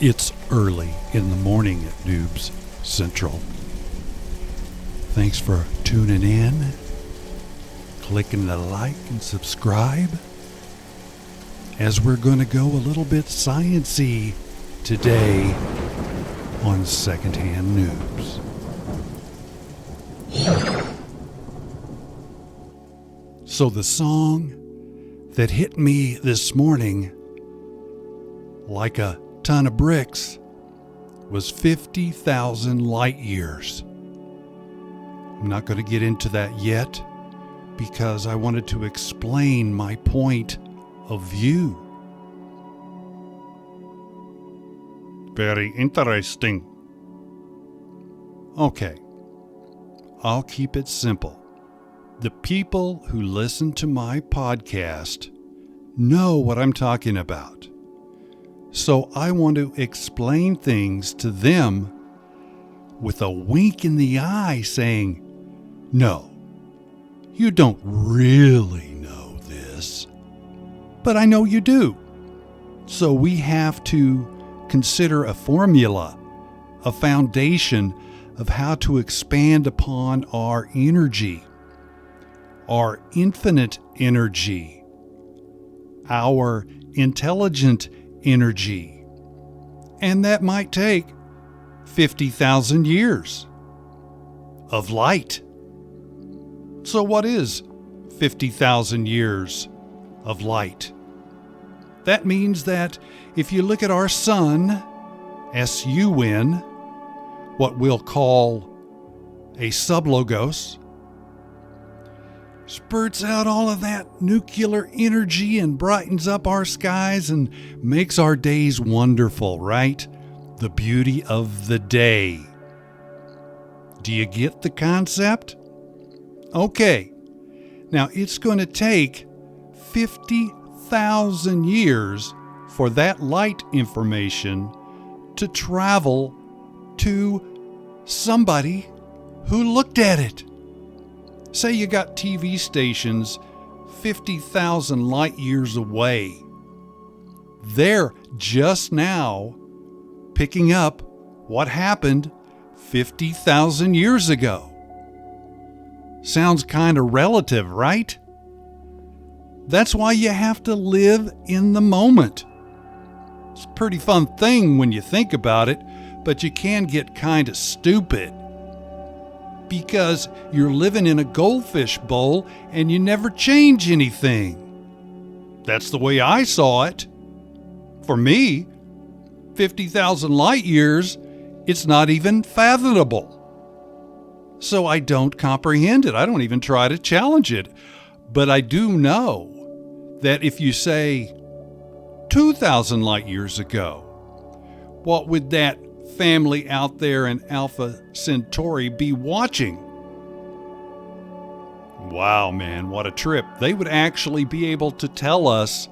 It's early in the morning at Noobs Central. Thanks for tuning in, clicking the like and subscribe, as we're going to go a little bit science-y today on Secondhand Noobs. So the song that hit me this morning like a ton of bricks was 50,000 light years. I'm not going to get into that yet because I wanted to explain my point of view. Very interesting. Okay, I'll keep it simple. The people who listen to my podcast know what I'm talking about. So I want to explain things to them with a wink in the eye saying, no, you don't really know this, but I know you do. So we have to consider a formula, a foundation of how to expand upon our energy, our infinite energy, our intelligent energy. And that might take 50,000 years of light. So what is 50,000 years of light? That means that if you look at our sun, S-U-N, what we'll call a sublogos, spurts out all of that nuclear energy and brightens up our skies and makes our days wonderful, right? The beauty of the day. Do you get the concept? Okay. Now it's going to take 50,000 years for that light information to travel to somebody who looked at it. Say you got TV stations 50,000 light years away. They're just now picking up what happened 50,000 years ago. Sounds kind of relative, right? That's why you have to live in the moment. It's a pretty fun thing when you think about it, but you can get kind of stupid. Because you're living in a goldfish bowl and you never change anything. That's the way I saw it. For me, 50,000 light years, it's not even fathomable. So I don't comprehend it. I don't even try to challenge it. But I do know that if you say 2,000 light years ago, what would that family out there in Alpha Centauri be watching? Wow, man, what a trip. They would actually be able to tell us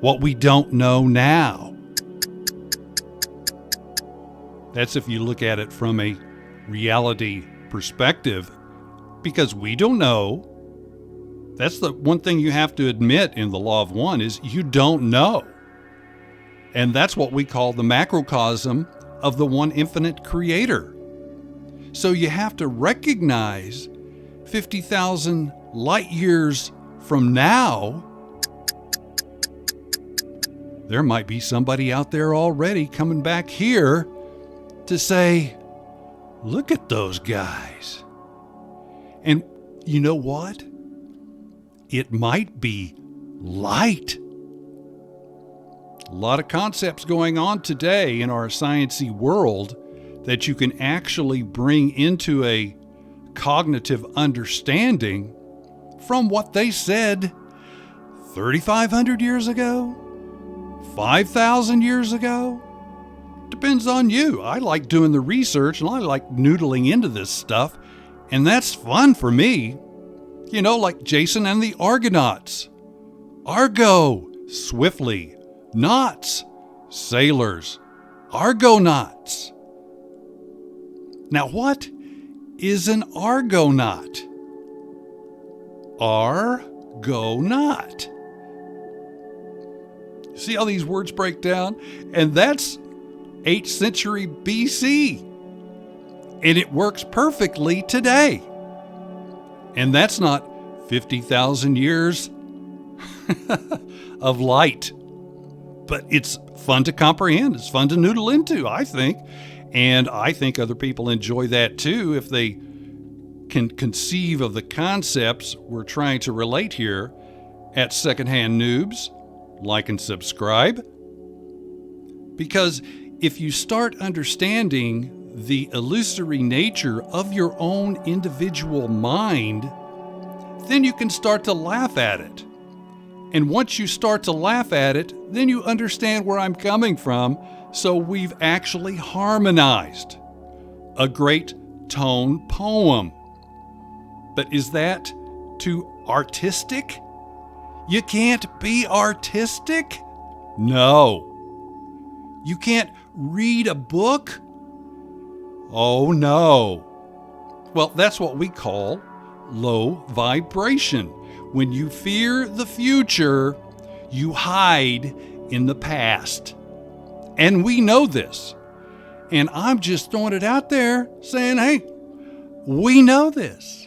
what we don't know now. That's if you look at it from a reality perspective, because we don't know. That's the one thing you have to admit in the law of one is you don't know. And that's what we call the macrocosm of the one infinite creator. So you have to recognize 50,000 light years from now, there might be somebody out there already coming back here to say, look at those guys. And you know what? It might be light. A lot of concepts going on today in our sciencey world that you can actually bring into a cognitive understanding from what they said 3,500 years ago, 5,000 years ago. Depends on you. I like doing the research and I like noodling into this stuff, and that's fun for me. You know, like Jason and the Argonauts. Argo, swiftly. Knots, sailors, Argonauts. Now what is an Argonaut? Argonaut. See how these words break down? And that's 8th century BC. And it works perfectly today. And that's not 50,000 years of light. But it's fun to comprehend. It's fun to noodle into, I think. And I think other people enjoy that too if they can conceive of the concepts we're trying to relate here at Secondhand Noobs. Like and subscribe. Because if you start understanding the illusory nature of your own individual mind, then you can start to laugh at it. And once you start to laugh at it, then you understand where I'm coming from. So we've actually harmonized a great tone poem. But is that too artistic? You can't be artistic? No. You can't read a book? Oh no. Well, that's what we call low vibration. When you fear the future, you hide in the past. And we know this. And I'm just throwing it out there saying, hey, we know this.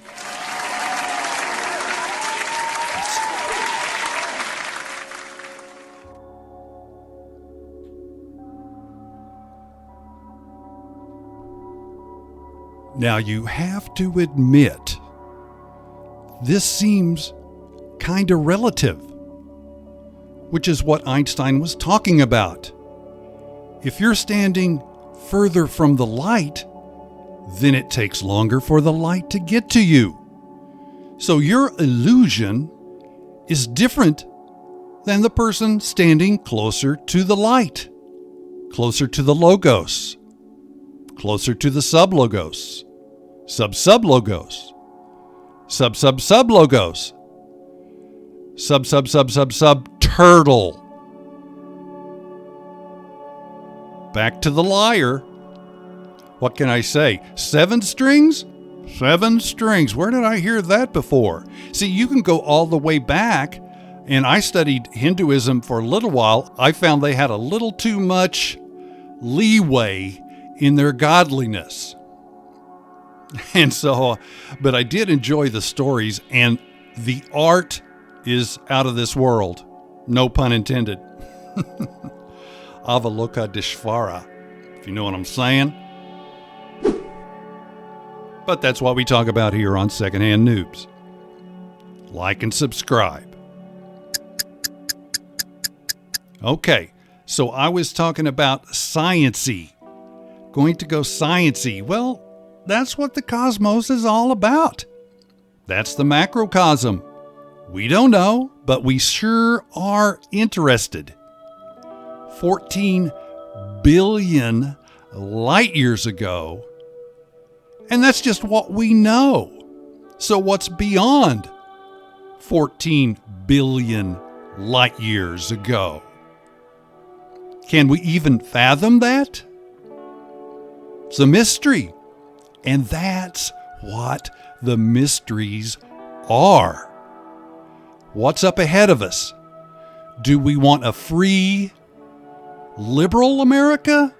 Now you have to admit, this seems kind of relative, which is what Einstein was talking about. If you're standing further from the light, then it takes longer for the light to get to you. So your illusion is different than the person standing closer to the light, closer to the logos, closer to the sublogos, sub-sublogos, sub-sub-sublogos, sub-sub-sub-sub-sub-turtle. Back to the lyre. What can I say? 7 strings? 7 strings. Where did I hear that before? See, you can go all the way back, and I studied Hinduism for a little while. I found they had a little too much leeway in their godliness. And so, but I did enjoy the stories, and the art is out of this world. No pun intended. Avalokiteshvara, if you know what I'm saying. But that's what we talk about here on Secondhand Noobs. Like and subscribe. Okay, so I was talking about science-y. Going to go science-y. Well, that's what the cosmos is all about. That's the macrocosm. We don't know, but we sure are interested. 14 billion light years ago, and that's just what we know. So what's beyond 14 billion light years ago? Can we even fathom that? It's a mystery. And that's what the mysteries are. What's up ahead of us? Do we want a free, liberal America?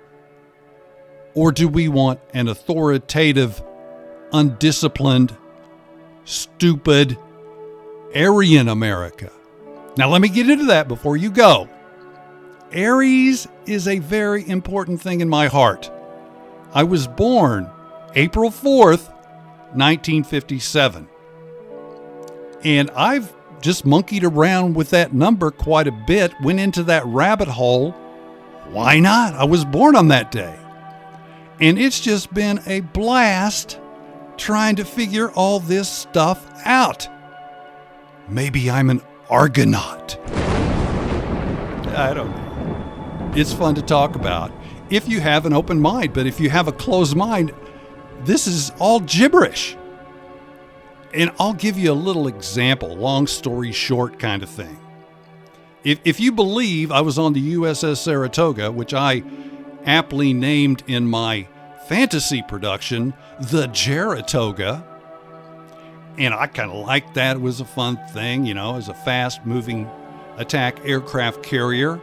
Or do we want an authoritative, undisciplined, stupid, Aryan America? Now let me get into that before you go. Aries is a very important thing in my heart. I was born April 4th, 1957. And I've just monkeyed around with that number quite a bit, went into that rabbit hole. Why not? I was born on that day. And it's just been a blast trying to figure all this stuff out. Maybe I'm an Argonaut. I don't know. It's fun to talk about if you have an open mind, but if you have a closed mind, this is all gibberish. And I'll give you a little example, long story short kind of thing. If you believe I was on the USS Saratoga, which I aptly named in my fantasy production, the Jaratoga, and I kind of liked that. It was a fun thing, you know, as a fast-moving attack aircraft carrier.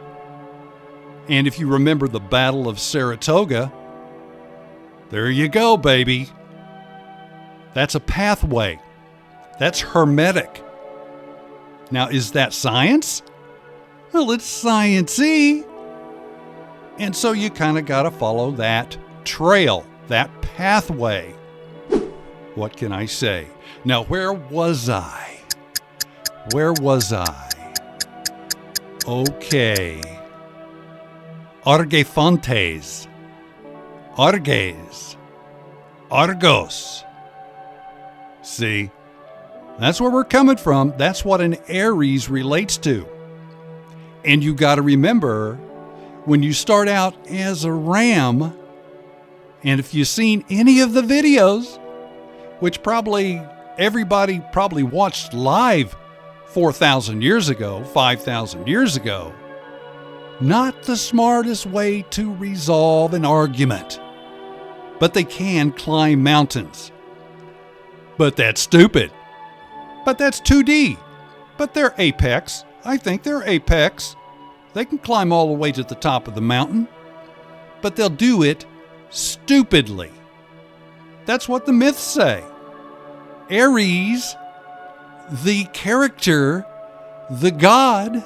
And if you remember the Battle of Saratoga, there you go, baby. That's a pathway. That's hermetic. Now, is that science? Well, it's science-y. And so you kind of got to follow that trail, that pathway. What can I say? Now, where was I? Okay. Argefontes. Argos. See, that's where we're coming from. That's what an Aries relates to. And you got to remember, when you start out as a ram, and if you've seen any of the videos, which probably everybody watched live 4,000 years ago, 5,000 years ago, not the smartest way to resolve an argument. But they can climb mountains. But that's stupid. But that's 2D. But they're apex. I think they're apex. They can climb all the way to the top of the mountain. But they'll do it stupidly. That's what the myths say. Aries, the character, the god,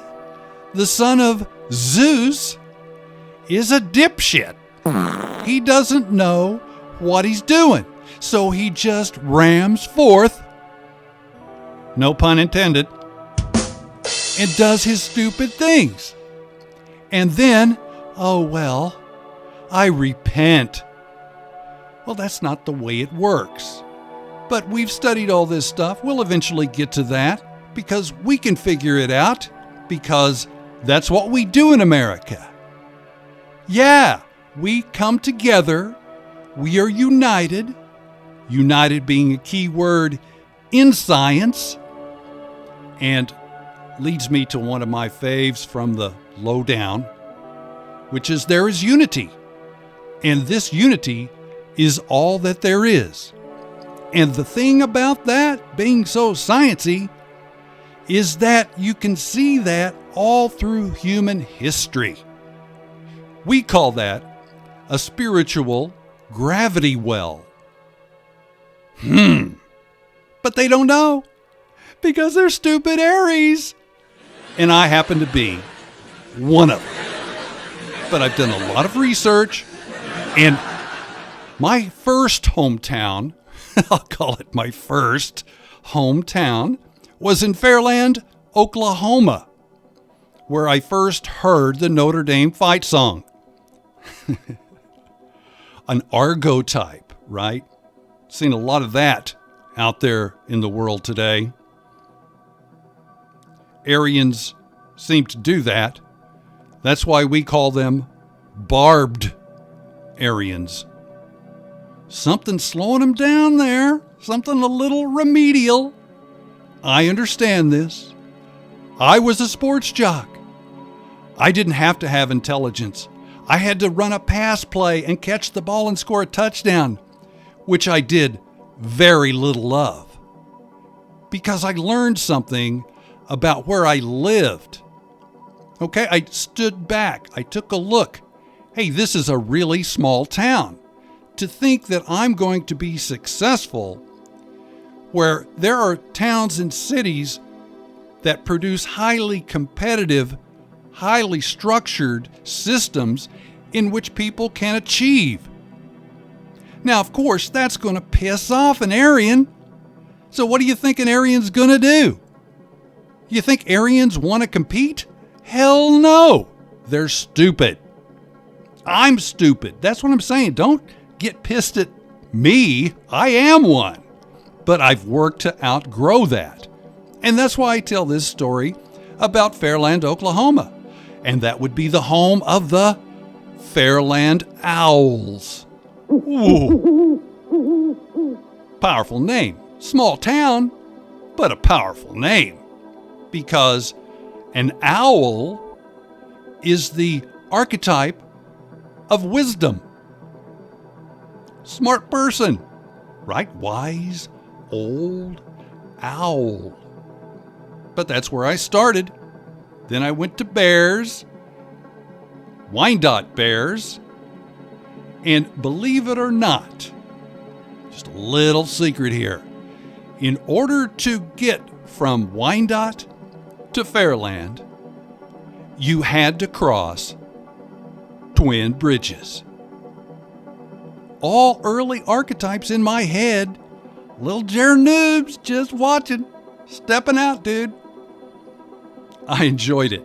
the son of Zeus, is a dipshit. He doesn't know what he's doing, so he just rams forth, no pun intended, and does his stupid things. And then, oh well, I repent. Well, that's not the way it works. But we've studied all this stuff. We'll eventually get to that because we can figure it out, because that's what we do in America. Yeah, we come together. We are united. United being a key word in science. And leads me to one of my faves from the lowdown, which is there is unity. And this unity is all that there is. And the thing about that being so sciencey is that you can see that all through human history. We call that a spiritual gravity well. But they don't know because they're stupid Aries. And I happen to be one of them. But I've done a lot of research, and my first hometown, I'll call it my first hometown, was in Fairland, Oklahoma, where I first heard the Notre Dame fight song. An archetype, right? Seen a lot of that out there in the world today. Aryans seem to do that. That's why we call them barbed Aryans. Something slowing them down there. Something a little remedial. I understand this. I was a sports jock. I didn't have to have intelligence. I had to run a pass play and catch the ball and score a touchdown, which I did very little of, because I learned something about where I lived. Okay, I stood back. I took a look. Hey, this is a really small town. To think that I'm going to be successful where there are towns and cities that produce highly competitive, highly structured systems in which people can achieve. Now, of course, that's going to piss off an Aryan. So what do you think an Aryan's going to do? You think Aryans want to compete? Hell no. They're stupid. I'm stupid. That's what I'm saying. Don't get pissed at me. I am one. But I've worked to outgrow that. And that's why I tell this story about Fairland, Oklahoma. And that would be the home of the Fairland Owls. Ooh. Powerful name. Small town, but a powerful name. Because an owl is the archetype of wisdom. Smart person, right? Wise, old, owl. But that's where I started. Then I went to bears. Wyandotte Bears. And believe it or not, just a little secret here. In order to get from Wyandotte to Fairland, you had to cross Twin Bridges. All early archetypes in my head. Little Jer Noobs just watching, stepping out, dude. I enjoyed it.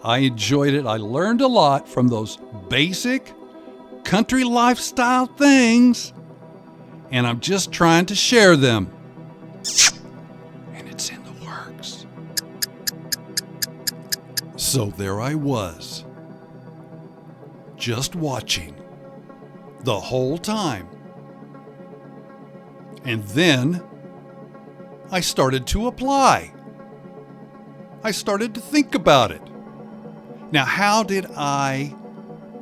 I learned a lot from those basic country lifestyle things, and I'm just trying to share them. And it's in the works. So there I was, just watching the whole time. And then I started to apply. I started to think about it. Now, how did I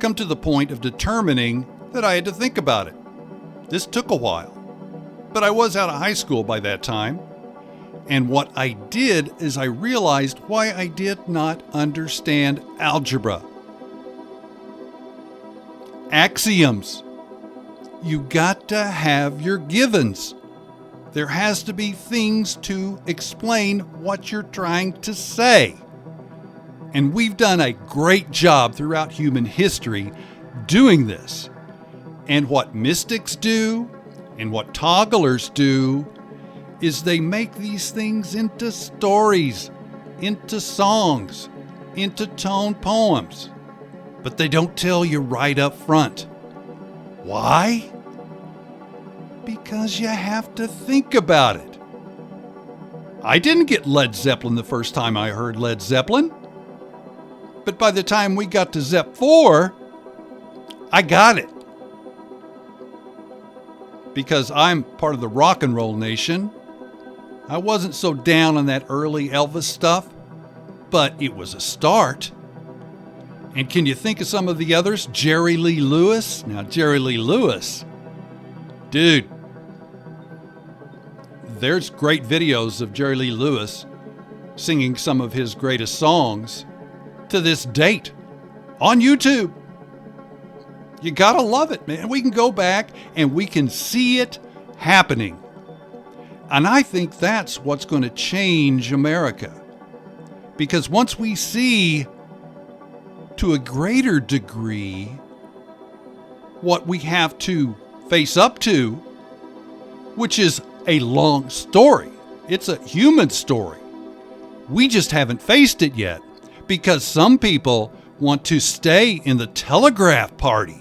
come to the point of determining that I had to think about it? This took a while, but I was out of high school by that time. And what I did is I realized why I did not understand algebra. Axioms. You got to have your givens. There has to be things to explain what you're trying to say. And we've done a great job throughout human history doing this. And what mystics do and what togglers do is they make these things into stories, into songs, into tone poems. But they don't tell you right up front. Why? Because you have to think about it. I didn't get Led Zeppelin the first time I heard Led Zeppelin. But by the time we got to Zepp 4, I got it. Because I'm part of the rock and roll nation. I wasn't so down on that early Elvis stuff, but it was a start. And can you think of some of the others? Jerry Lee Lewis. Now, Jerry Lee Lewis, dude, there's great videos of Jerry Lee Lewis singing some of his greatest songs to this date on YouTube. You gotta love it, man. We can go back and we can see it happening. And I think that's what's going to change America. Because once we see to a greater degree what we have to face up to, which is a long story. It's a human story. We just haven't faced it yet because some people want to stay in the telegraph party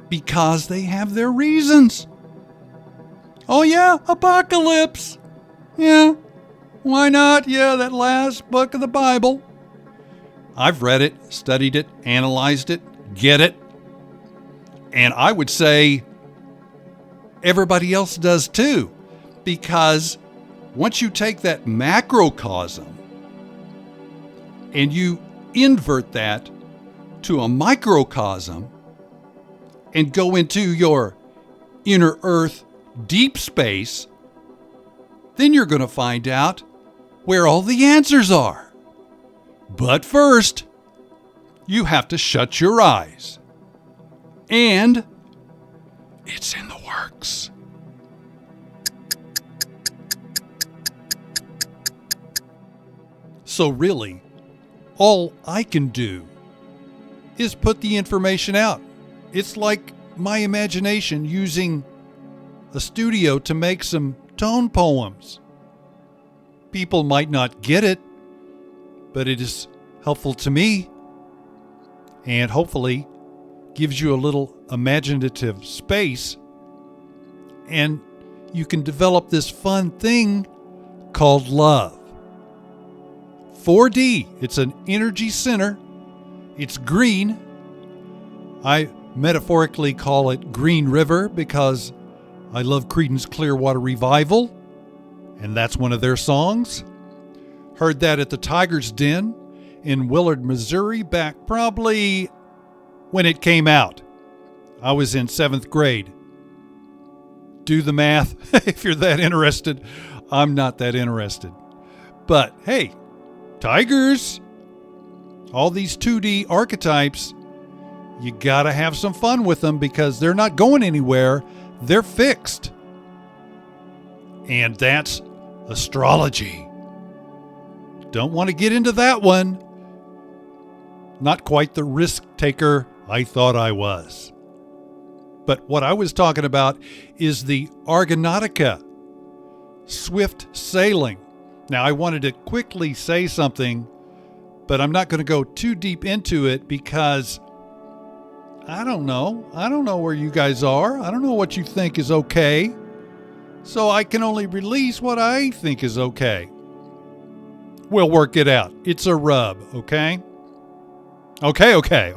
because they have their reasons. Oh yeah, apocalypse. Yeah, why not? Yeah, that last book of the Bible. I've read it, studied it, analyzed it, get it. And I would say everybody else does too, because once you take that macrocosm and you invert that to a microcosm and go into your inner earth deep space, then you're going to find out where all the answers are. But first, you have to shut your eyes. And it's in the works. So really, all I can do is put the information out. It's like my imagination using a studio to make some tone poems. People might not get it, but it is helpful to me and hopefully gives you a little imaginative space, and you can develop this fun thing called love. 4D, it's an energy center. It's green. I metaphorically call it Green River because I love Creedence Clearwater Revival, and that's one of their songs. Heard that at the Tiger's Den in Willard, Missouri, back probably when it came out. I was in 7th grade. Do the math if you're that interested. I'm not that interested. But hey, Tigers, All these 2D archetypes, you gotta have some fun with them because they're not going anywhere. They're fixed. And that's astrology. Don't want to get into that one. Not quite the risk taker I thought I was. But what I was talking about is the Argonautica, swift sailing. Now, I wanted to quickly say something, but I'm not going to go too deep into it because I don't know. I don't know where you guys are. I don't know what you think is okay. So I can only release what I think is okay. We'll work it out. It's a rub, okay? Okay.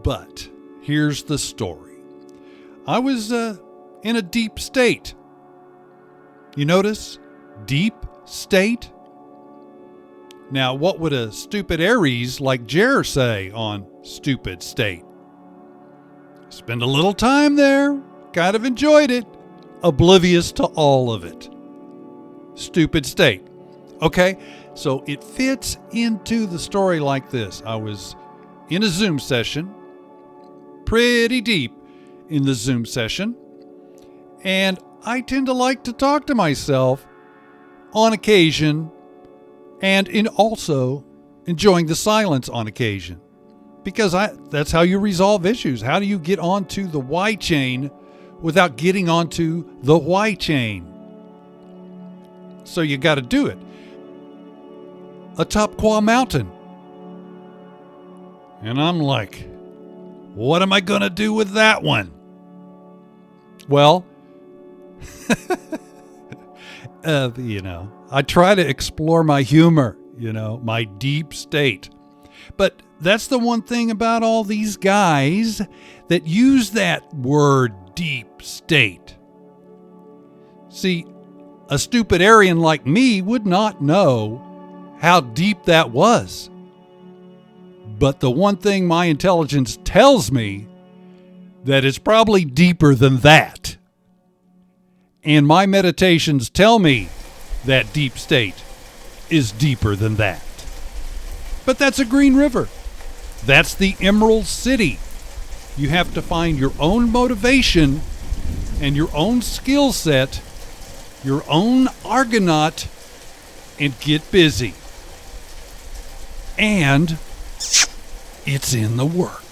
But here's the story. I was in a deep state. You notice? Deep state? Now, what would a stupid Aries like Jer say on stupid state? Spend a little time there, kind of enjoyed it, oblivious to all of it. Stupid state. Okay, so it fits into the story like this. I was in a Zoom session, pretty deep in the Zoom session, and I tend to like to talk to myself on occasion and in also enjoying the silence on occasion. Because that's how you resolve issues. How do you get onto the Y chain without getting onto the Y chain? So you got to do it. Atop Qua Mountain. And I'm like, what am I going to do with that one? Well, I try to explore my humor, my deep state. But that's the one thing about all these guys that use that word deep state. See, a stupid Aryan like me would not know how deep that was. But the one thing my intelligence tells me that it's probably deeper than that. And my meditations tell me that deep state is deeper than that. But that's a Green River. That's the Emerald City. You have to find your own motivation and your own skill set, your own Argonaut, and get busy. And it's in the works.